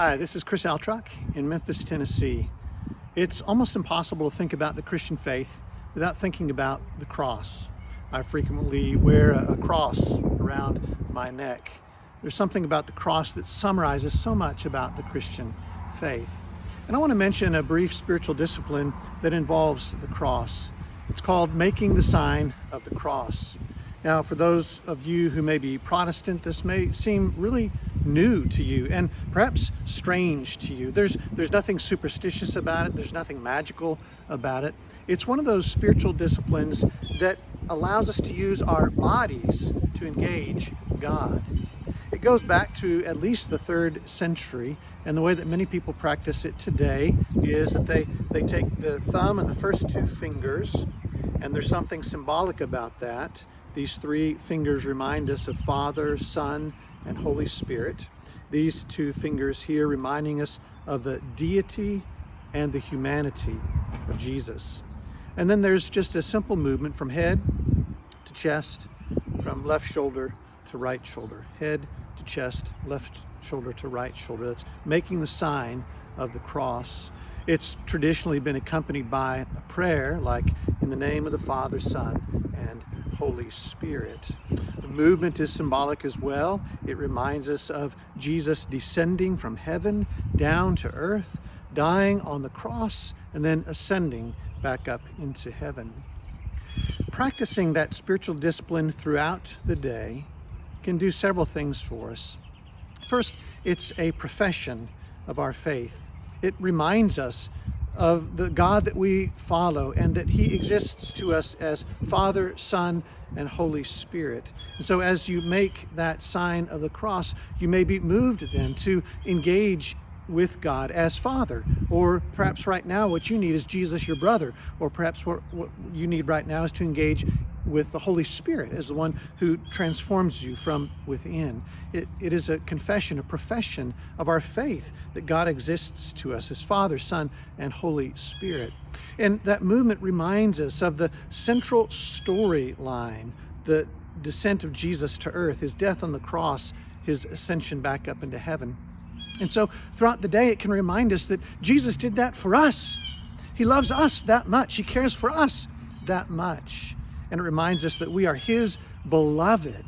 Hi, this is Chris Altrock in Memphis, Tennessee. It's almost impossible to think about the Christian faith without thinking about the cross. I frequently wear a cross around my neck. There's something about the cross that summarizes so much about the Christian faith. And I want to mention a brief spiritual discipline that involves the cross. It's called making the sign of the cross. Now, for those of you who may be Protestant, this may seem really new to you and perhaps strange to you. There's nothing superstitious about it. There's nothing magical about it. It's one of those spiritual disciplines that allows us to use our bodies to engage God. It goes back to at least the 3rd century, and the way that many people practice it today is that they take the thumb and the first 2 fingers, and there's something symbolic about that. These 3 fingers remind us of Father, Son, and Holy Spirit. These 2 fingers here reminding us of the deity and the humanity of Jesus. And then there's just a simple movement from head to chest, from left shoulder to right shoulder, head to chest, left shoulder to right shoulder. That's making the sign of the cross. It's traditionally been accompanied by a prayer like, in the name of the Father, Son, and Holy Spirit. The movement is symbolic as well. It reminds us of Jesus descending from heaven down to earth, dying on the cross, and then ascending back up into heaven. Practicing that spiritual discipline throughout the day can do several things for us. First, it's a profession of our faith. It reminds us of the God that we follow and that He exists to us as Father, Son, and Holy Spirit. And so as you make that sign of the cross, you may be moved then to engage with God as Father, or perhaps right now what you need is Jesus, your brother, or perhaps what you need right now is to engage with the Holy Spirit as the one who transforms you from within. It is a confession, a profession of our faith that God exists to us as Father, Son, and Holy Spirit. And that movement reminds us of the central storyline, the descent of Jesus to earth, His death on the cross, His ascension back up into heaven. And so throughout the day, it can remind us that Jesus did that for us. He loves us that much. He cares for us that much. And it reminds us that we are His beloved.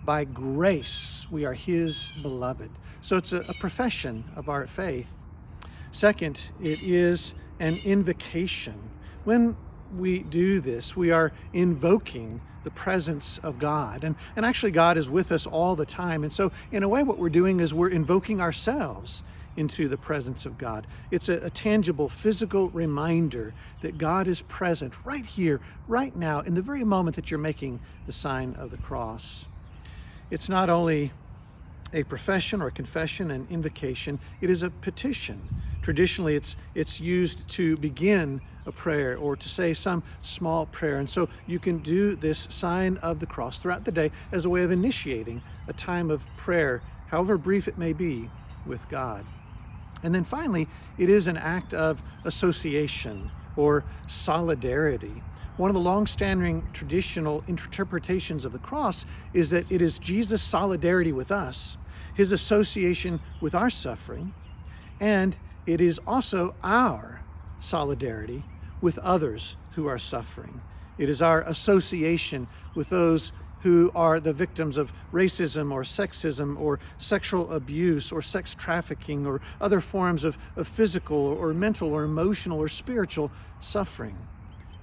By grace, we are His beloved. So it's a profession of our faith. Second, it is an invocation. When we do this, we are invoking the presence of God. And actually, God is with us all the time. And so, in a way, what we're doing is we're invoking ourselves into the presence of God. It's a tangible, physical reminder that God is present right here, right now, in the very moment that you're making the sign of the cross. It's not only a profession or a confession and invocation, it is a petition. Traditionally, it's used to begin a prayer or to say some small prayer. And so you can do this sign of the cross throughout the day as a way of initiating a time of prayer, however brief it may be, with God. And then finally, it is an act of association or solidarity. One of the long-standing traditional interpretations of the cross is that it is Jesus' solidarity with us, His association with our suffering, and it is also our solidarity with others who are suffering. It is our association with those who are the victims of racism or sexism or sexual abuse or sex trafficking or other forms of physical or mental or emotional or spiritual suffering.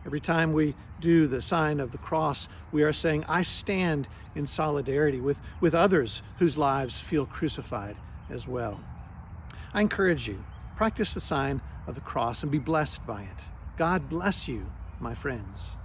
Every time we do the sign of the cross, we are saying, I stand in solidarity with others whose lives feel crucified as well. I encourage you, practice the sign of the cross and be blessed by it. God bless you, my friends.